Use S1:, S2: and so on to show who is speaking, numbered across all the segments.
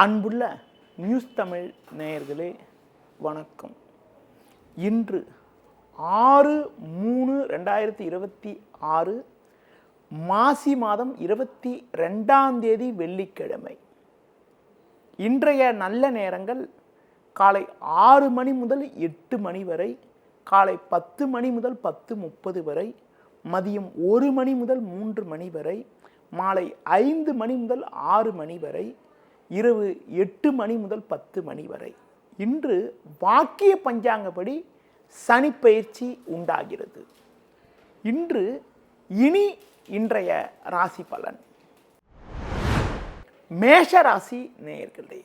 S1: அன்புள்ள நியூஸ் தமிழ் நேயர்களே வணக்கம். இன்று 6/3/2026 மாசி மாதம் 22ஆம் தேதி வெள்ளிக்கிழமை. இன்றைய நல்ல நேரங்கள் காலை 6 மணி முதல் 8 மணி வரை, காலை 10 மணி முதல் 10:30 வரை, மதியம் 1 மணி முதல் 3 மணி வரை, மாலை 5 மணி முதல் 6 மணி வரை, இரவு 8 மணி முதல் 10 மணி வரை. இன்று வாக்கிய பஞ்சாங்கப்படி சனிப்பெயர்ச்சி உண்டாகிறது. இன்றைய ராசி பலன். மேஷ ராசி நேயர்களே,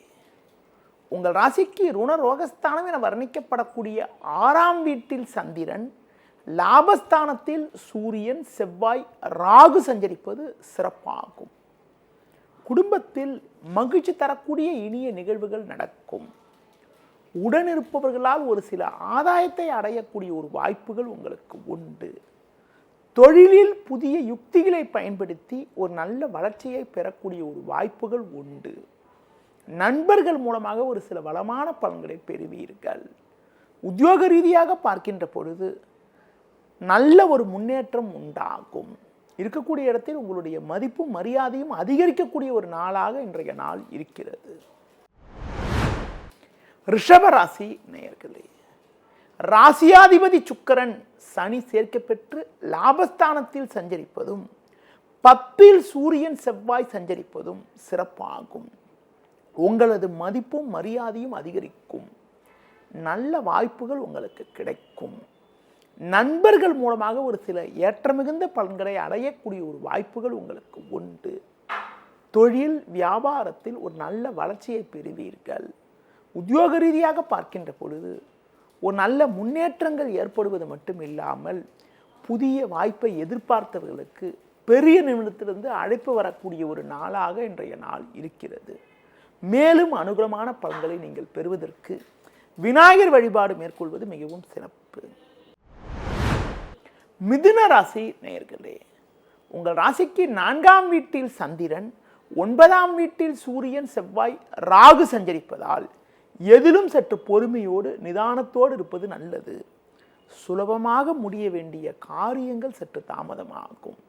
S1: உங்கள் ராசிக்கு ருணரோகஸ்தானம் என வர்ணிக்கப்படக்கூடிய 6ஆம் வீட்டில் சந்திரன், லாபஸ்தானத்தில் சூரியன், செவ்வாய், ராகு சஞ்சரிப்பது சிறப்பாகும். குடும்பத்தில் மகிழ்ச்சி தரக்கூடிய இனிய நிகழ்வுகள் நடக்கும். உடனிருப்பவர்களால் ஒரு சில ஆதாயத்தை அடையக்கூடிய ஒரு வாய்ப்புகள் உங்களுக்கு உண்டு. தொழிலில் புதிய யுக்திகளை பயன்படுத்தி ஒரு நல்ல வளர்ச்சியை பெறக்கூடிய ஒரு வாய்ப்புகள் உண்டு. நண்பர்கள் மூலமாக ஒரு சில வளமான பலன்களை பெறுவீர்கள். உத்தியோக ரீதியாக பார்க்கின்ற பொழுது நல்ல ஒரு முன்னேற்றம் உண்டாகும். இருக்கக்கூடிய இடத்தில் உங்களுடைய மதிப்பும் மரியாதையும் அதிகரிக்கக்கூடிய ஒரு நாளாக இன்றைய நாள் இருக்கிறது. ரிஷப ராசி நேயர்களே, ராசியாதிபதி சுக்கிரன் சனி சேர்க்கை பெற்று லாபஸ்தானத்தில் சஞ்சரிப்பதும் 10இல் சூரியன் செவ்வாய் சஞ்சரிப்பதும் சிறப்பாகும். உங்களது மதிப்பும் மரியாதையும் அதிகரிக்கும். நல்ல வாய்ப்புகள் உங்களுக்கு கிடைக்கும். நண்பர்கள் மூலமாக ஒரு சில ஏற்றமிகுந்த பலன்களை அடையக்கூடிய ஒரு வாய்ப்புகள் உங்களுக்கு உண்டு. தொழில் வியாபாரத்தில் ஒரு நல்ல வளர்ச்சியை பெறுவீர்கள். உத்தியோக ரீதியாக பார்க்கின்ற பொழுது ஒரு நல்ல முன்னேற்றங்கள் ஏற்படுவது மட்டும் இல்லாமல் புதிய வாய்ப்பை எதிர்பார்த்தவர்களுக்கு பெரிய நிமிடத்திலிருந்து அழைப்பு வரக்கூடிய ஒரு நாளாக இன்றைய நாள் இருக்கிறது. மேலும் அனுகூலமான பலன்களை நீங்கள் பெறுவதற்கு விநாயகர் வழிபாடு மேற்கொள்வது மிகவும் சிறப்பு. மிதுன ராசி நேயர்களே, உங்கள் ராசிக்கு 4ஆம் வீட்டில் சந்திரன், 9ஆம் வீட்டில் சூரியன், செவ்வாய், ராகு சஞ்சரிப்பதால் எதிலும் சற்று பொறுமையோடு நிதானத்தோடு இருப்பது நல்லது. சுலபமாக முடிய வேண்டிய காரியங்கள் சற்று தாமதமாகும்.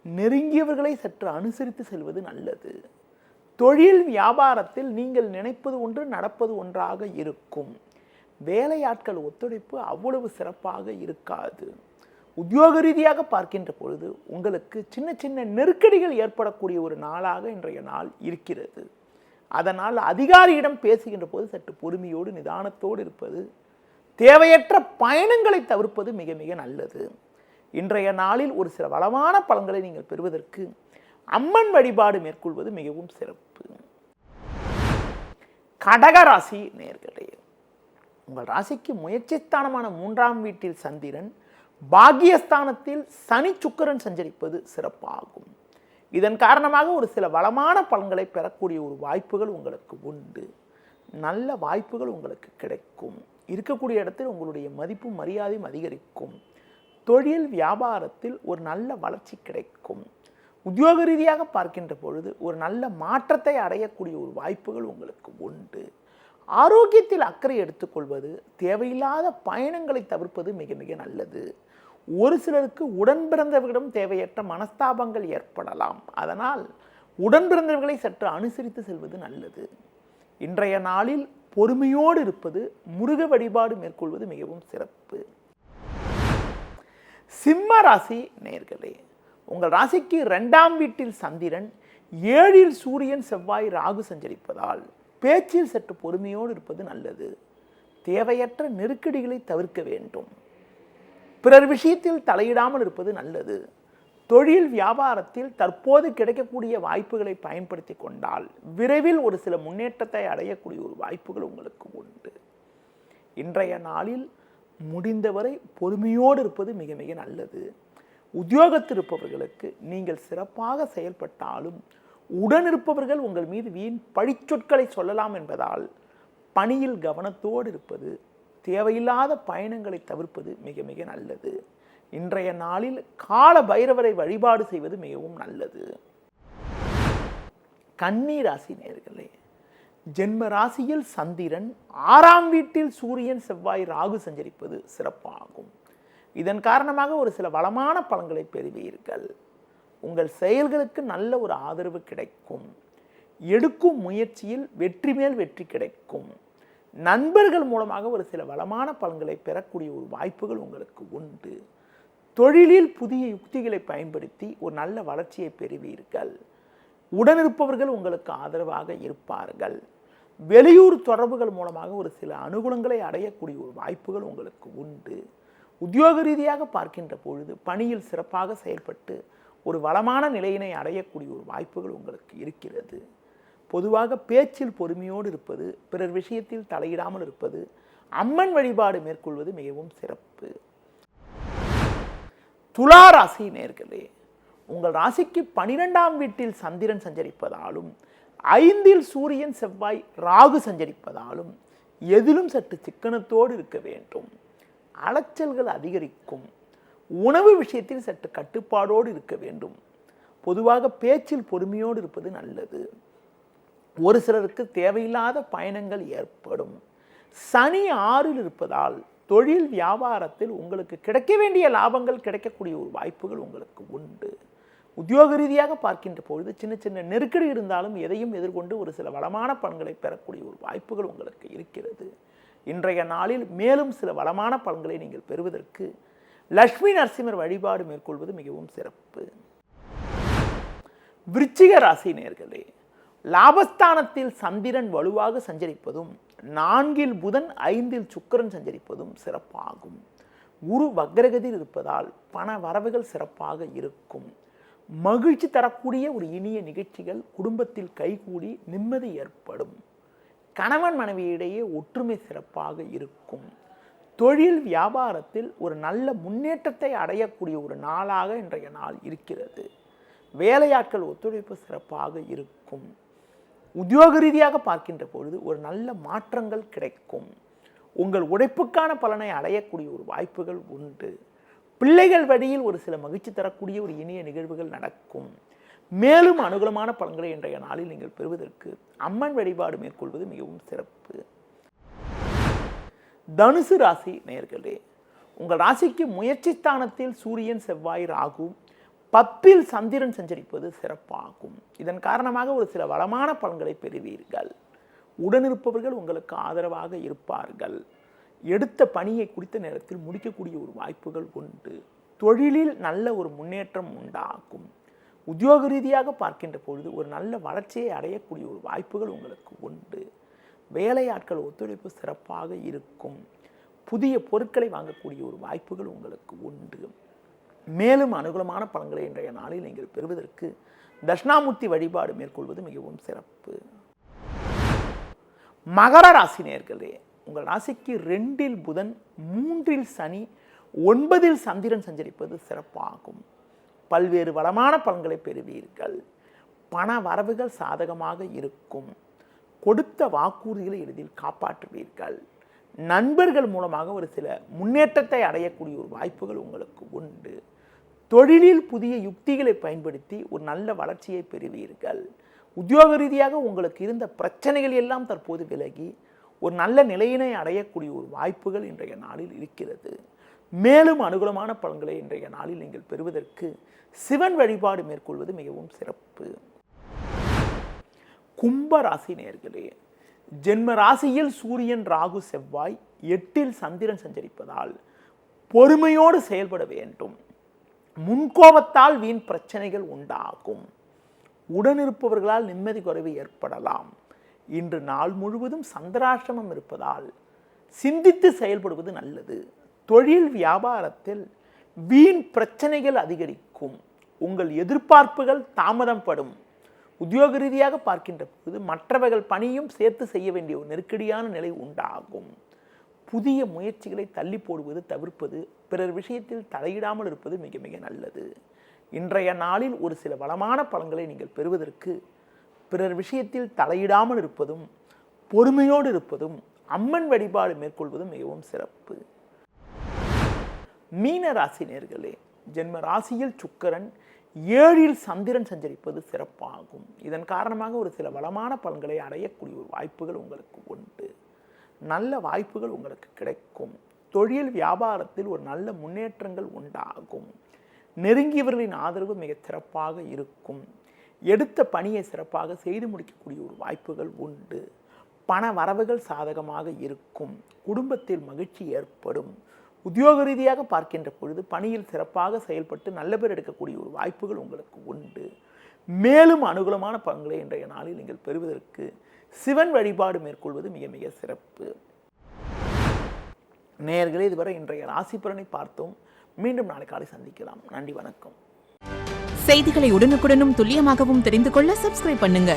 S1: நெருங்கியவர்களை சற்று அனுசரித்து செல்வது நல்லது. தொழில் வியாபாரத்தில் நீங்கள் நினைப்பது ஒன்று நடப்பது ஒன்றாக இருக்கும். வேலையாட்கள் ஒத்துழைப்பு அவ்வளவு சிறப்பாக இருக்காது. உத்தியோக ரீதியாக பார்க்கின்ற பொழுது உங்களுக்கு சின்ன சின்ன நெருக்கடிகள் ஏற்படக்கூடிய ஒரு நாளாக இன்றைய நாள் இருக்கிறது. அதனால் அதிகாரியிடம் பேசுகின்ற போது சற்று பொறுமையோடு நிதானத்தோடு இருப்பது, தேவையற்ற பயணங்களை தவிர்ப்பது மிக மிக நல்லது. இன்றைய நாளில் ஒரு சில வளமான பலன்களை நீங்கள் பெறுவதற்கு அம்மன் வழிபாடு மேற்கொள்வது மிகவும் சிறப்பு. கடகராசி நேயர்களே, உங்கள் ராசிக்கு முயற்சிஸ்தானமான 3ஆம் வீட்டில் சந்திரன், பாக்கியஸ்தானத்தில் சனி சுக்கிரன் சஞ்சரிப்பது சிறப்பாகும். இதன் காரணமாக ஒரு சில வளமான பலன்களை பெறக்கூடிய ஒரு வாய்ப்புகள் உங்களுக்கு உண்டு. நல்ல வாய்ப்புகள் உங்களுக்கு கிடைக்கும். இருக்கக்கூடிய இடத்தில் உங்களுடைய மதிப்பும் மரியாதையும் அதிகரிக்கும். தொழில் வியாபாரத்தில் ஒரு நல்ல வளர்ச்சி கிடைக்கும். உத்தியோக ரீதியாக பார்க்கின்ற பொழுது ஒரு நல்ல மாற்றத்தை அடையக்கூடிய ஒரு வாய்ப்புகள் உங்களுக்கு உண்டு. ஆரோக்கியத்தில் அக்கறை எடுத்துக்கொள்வது, தேவையில்லாத பயணங்களை தவிர்ப்பது மிக மிக நல்லது. ஒரு சிலருக்கு உடன் பிறந்தவர்களிடம் தேவையற்ற மனஸ்தாபங்கள் ஏற்படலாம். அதனால் உடன் பிறந்தவர்களை சற்று அனுசரித்து செல்வது நல்லது. இன்றைய நாளில் பொறுமையோடு இருப்பது, முருக வழிபாடு மேற்கொள்வது மிகவும் சிறப்பு. சிம்ம ராசி நேயர்களே, உங்கள் ராசிக்கு 2ஆம் வீட்டில் சந்திரன், 7இல் சூரியன், செவ்வாய், ராகு சஞ்சரிப்பதால் பேச்சில் சற்று பொறுமையோடு இருப்பது நல்லது. தேவையற்ற நெருக்கடிகளை தவிர்க்க வேண்டும். பிறர் விஷயத்தில் தலையிடாமல் இருப்பது நல்லது. தொழில் வியாபாரத்தில் தற்போது கிடைக்கக்கூடிய வாய்ப்புகளை பயன்படுத்தி கொண்டால் விரைவில் ஒரு சில முன்னேற்றத்தை அடையக்கூடிய ஒரு வாய்ப்புகள் உங்களுக்கு உண்டு. இன்றைய நாளில் முடிந்தவரை பொறுமையோடு இருப்பது மிக மிக நல்லது. உத்தியோகத்தில் இருப்பவர்களுக்கு நீங்கள் சிறப்பாக செயல்பட்டாலும் உடனிருப்பவர்கள் உங்கள் மீது வீண் பழிச்சொற்களை சொல்லலாம் என்பதால் பணியில் கவனத்தோடு இருப்பது, தேவையில்லாத பயணங்களை தவிர்ப்பது மிக மிக நல்லது. இன்றைய நாளில் கால பைரவரை வழிபாடு செய்வது மிகவும் நல்லது. கன்னி ராசி நேயர்களே, ஜென்ம ராசியில் சந்திரன், 6ஆம் வீட்டில் சூரியன், செவ்வாய், ராகு சஞ்சரிப்பது சிறப்பாகும். இதன் காரணமாக ஒரு சில வளமான பலன்களை பெறுவீர்கள். உங்கள் செயல்களுக்கு நல்ல ஒரு ஆதரவு கிடைக்கும். எடுக்கும் முயற்சியில் வெற்றி மேல் வெற்றி கிடைக்கும். நண்பர்கள் மூலமாக ஒரு சில வளமான பலன்களை பெறக்கூடிய ஒரு வாய்ப்புகள் உங்களுக்கு உண்டு. தொழிலில் புதிய யுக்திகளை பயன்படுத்தி ஒரு நல்ல வளர்ச்சியை பெறுவீர்கள். உடனிருப்பவர்கள் உங்களுக்கு ஆதரவாக இருப்பார்கள். வெளியூர் தொடர்புகள் மூலமாக ஒரு சில அனுகூலங்களை அடையக்கூடிய ஒரு வாய்ப்புகள் உங்களுக்கு உண்டு. உத்தியோக ரீதியாக பார்க்கின்ற பொழுது பணியில் சிறப்பாக செயல்பட்டு ஒரு வளமான நிலையினை அடையக்கூடிய ஒரு வாய்ப்புகள் உங்களுக்கு இருக்கிறது. பொதுவாக பேச்சில் பொறுமையோடு இருப்பது, பிறர் விஷயத்தில் தலையிடாமல் இருப்பது, அம்மன் வழிபாடு மேற்கொள்வது மிகவும் சிறப்பு. துலா ராசி நேயர்களே, உங்கள் ராசிக்கு 12ஆம் வீட்டில் சந்திரன் சஞ்சரிப்பதாலும் 5இல் சூரியன், செவ்வாய், ராகு சஞ்சரிப்பதாலும் எதிலும் சற்று சிக்கனத்தோடு இருக்க வேண்டும். அலைச்சல்கள் அதிகரிக்கும். உணவு விஷயத்தில் சற்று கட்டுப்பாடோடு இருக்க வேண்டும். பொதுவாக பேச்சில் பொறுமையோடு இருப்பது நல்லது. ஒரு சிலருக்கு தேவையில்லாத பயணங்கள் ஏற்படும். சனி 6இல் இருப்பதால் தொழில் வியாபாரத்தில் உங்களுக்கு கிடைக்க வேண்டிய லாபங்கள் கிடைக்கக்கூடிய ஒரு வாய்ப்புகள் உங்களுக்கு உண்டு. உத்தியோக ரீதியாக பார்க்கின்ற பொழுது சின்ன சின்ன நெருக்கடி இருந்தாலும் எதையும் எதிர்கொண்டு ஒரு சில வளமான பலன்களை பெறக்கூடிய ஒரு வாய்ப்புகள் உங்களுக்கு இருக்கிறது. இன்றைய நாளில் மேலும் சில வளமான பலன்களை நீங்கள் பெறுவதற்கு லட்சுமி நரசிம்மர் வழிபாடு மேற்கொள்வது மிகவும் சிறப்பு. விருச்சிக ராசி நேயர்களே, லாபஸ்தானத்தில் சந்திரன் வலுவாக சஞ்சரிப்பதும் 4இல் புதன், 5இல் சுக்கிரன் சஞ்சரிப்பதும் சிறப்பாகும். குரு வக்ரகதியில் இருப்பதால் பண வரவுகள் சிறப்பாக இருக்கும். மகிழ்ச்சி தரக்கூடிய ஒரு இனிய நிகழ்ச்சிகள் குடும்பத்தில் கைகூடி நிம்மதி ஏற்படும். கணவன் மனைவியிடையே ஒற்றுமை சிறப்பாக இருக்கும். தொழில் வியாபாரத்தில் ஒரு நல்ல முன்னேற்றத்தை அடையக்கூடிய ஒரு நாளாக இன்றைய நாள் இருக்கிறது. வேலையாட்கள் ஒத்துழைப்பு சிறப்பாக இருக்கும். உத்தியோக ரீதியாக பார்க்கின்ற பொழுது ஒரு நல்ல மாற்றங்கள் கிடைக்கும். உங்கள் உழைப்புக்கான பலனை அடையக்கூடிய ஒரு வாய்ப்புகள் உண்டு. பிள்ளைகள் வழியில் ஒரு சில மகிழ்ச்சி தரக்கூடிய ஒரு இனிய நிகழ்வுகள் நடக்கும். மேலும் அனுகூலமான பலன்களை இன்றைய நாளில் நீங்கள் பெறுவதற்கு அம்மன் வழிபாடு மேற்கொள்வது மிகவும் சிறப்பு. தனுசு ராசி நேயர்களே, உங்கள் ராசிக்கு முயற்சி ஸ்தானத்தில் சூரியன், செவ்வாய், ராகு, 10இல் சந்திரன் சஞ்சரிப்பது சிறப்பாகும். இதன் காரணமாக ஒரு சில வளமான பலன்களை பெறுவீர்கள். உடனிருப்பவர்கள் உங்களுக்கு ஆதரவாக இருப்பார்கள். எடுத்த பணியை குறித்த நேரத்தில் முடிக்கக்கூடிய ஒரு வாய்ப்புகள் உண்டு. தொழிலில் நல்ல ஒரு முன்னேற்றம் உண்டாகும். உத்தியோக ரீதியாக பார்க்கின்ற பொழுது ஒரு நல்ல வளர்ச்சியை அடையக்கூடிய ஒரு வாய்ப்புகள் உங்களுக்கு உண்டு. வேலையாட்கள் ஒத்துழைப்பு சிறப்பாக இருக்கும். புதிய பொருட்களை வாங்கக்கூடிய ஒரு வாய்ப்புகள் உங்களுக்கு உண்டு. மேலும் அனுகூலமான பலன்களை இன்றைய நாளில் நீங்கள் பெறுவதற்கு தட்சிணாமூர்த்தி வழிபாடு மேற்கொள்வது மிகவும் சிறப்பு. மகர ராசி நேயர்களே, உங்கள் ராசிக்கு 2இல் புதன், 3இல் சனி, 9இல் சந்திரன் சஞ்சரிப்பது சிறப்பாகும். பல்வேறு வளமான பலன்களை பெறுவீர்கள். பண வரவுகள் சாதகமாக இருக்கும். கொடுத்த வாக்குறுதிகளை எளிதில் காப்பாற்றுவீர்கள். நண்பர்கள் மூலமாக ஒரு சில முன்னேற்றத்தை அடையக்கூடிய ஒரு வாய்ப்புகள் உங்களுக்கு உண்டு. தொழிலில் புதிய யுக்திகளை பயன்படுத்தி ஒரு நல்ல வளர்ச்சியை பெறுவீர்கள். உத்தியோக ரீதியாக உங்களுக்கு இருந்த பிரச்சனைகள் எல்லாம் தற்போது விலகி ஒரு நல்ல நிலையினை அடையக்கூடிய ஒரு வாய்ப்புகள் இன்றைய நாளில் இருக்கிறது. மேலும் அனுகூலமான பலன்களை இன்றைய நாளில் நீங்கள் பெறுவதற்கு சிவன் வழிபாடு மேற்கொள்வது மிகவும் சிறப்பு. கும்ப ராசி நேயர்களே, ஜென்ம ராசியில் சூரியன், ராகு, செவ்வாய், 8இல் சந்திரன் சஞ்சரிப்பதால் பொறுமையோடு செயல்பட வேண்டும். முன்கோபத்தால் வீண் பிரச்சனைகள் உண்டாகும். உடனிருப்பவர்களால் நிம்மதி குறைவு ஏற்படலாம். இன்று நாள் முழுவதும் சந்திராஷ்டமம் இருப்பதால் சிந்தித்து செயல்படுவது நல்லது. தொழில் வியாபாரத்தில் வீண் பிரச்சனைகள் அதிகரிக்கும். உங்கள் எதிர்பார்ப்புகள் தாமதப்படும். உத்தியோக ரீதியாக பார்க்கின்ற போது மற்றவர்கள் பணியும் சேர்த்து செய்ய வேண்டிய ஒரு நெருக்கடியான நிலை உண்டாகும். புதிய முயற்சிகளை தள்ளி போடுவது தவிர்ப்பது, பிறர் விஷயத்தில் தலையிடாமல் இருப்பது மிக மிக நல்லது. இன்றைய நாளில் ஒரு சில வளமான பலன்களை நீங்கள் பெறுவதற்கு பிறர் விஷயத்தில் தலையிடாமல் இருப்பதும், பொறுமையோடு இருப்பதும், அம்மன் வழிபாடு மேற்கொள்வதும் மிகவும் சிறப்பு. மீன ராசி நேயர்களே, ஜென்ம ராசியில் சுக்கிரன், ஏழில் சந்திரன் சஞ்சரிப்பது சிறப்பாகும். இதன் காரணமாக ஒரு சில வளமான பலன்களை அடையக்கூடிய ஒரு வாய்ப்புகள் உங்களுக்கு உண்டு. நல்ல வாய்ப்புகள் உங்களுக்கு கிடைக்கும். தொழில் வியாபாரத்தில் ஒரு நல்ல முன்னேற்றங்கள் உண்டாகும். நெருங்கியவர்களின் ஆதரவு மிக சிறப்பாக இருக்கும். எடுத்த பணியை சிறப்பாக செய்து முடிக்கக்கூடிய ஒரு வாய்ப்புகள் உண்டு. பண வரவுகள் சாதகமாக இருக்கும். குடும்பத்தில் மகிழ்ச்சி ஏற்படும். உத்தியோக ரீதியாக பார்க்கின்ற பொழுது பணியில் சிறப்பாக செயல்பட்டு நல்ல பேர் எடுக்கக்கூடிய ஒரு வாய்ப்புகள் உங்களுக்கு உண்டு. மேலும் அனுகூலமான பலன்களை இன்றைய நாளில் நீங்கள் பெறுவதற்கு சிவன் வழிபாடு மேற்கொள்வது மிக மிக சிறப்பு. நேயர்களே, இதுவரை இன்றைய ராசி பலனை பார்த்தோம். மீண்டும் நாளை காலை சந்திக்கலாம். நன்றி, வணக்கம்.
S2: செய்திகளை உடனுக்குடனும் துல்லியமாகவும் தெரிந்து கொள்ள சப்ஸ்கிரைப் பண்ணுங்க.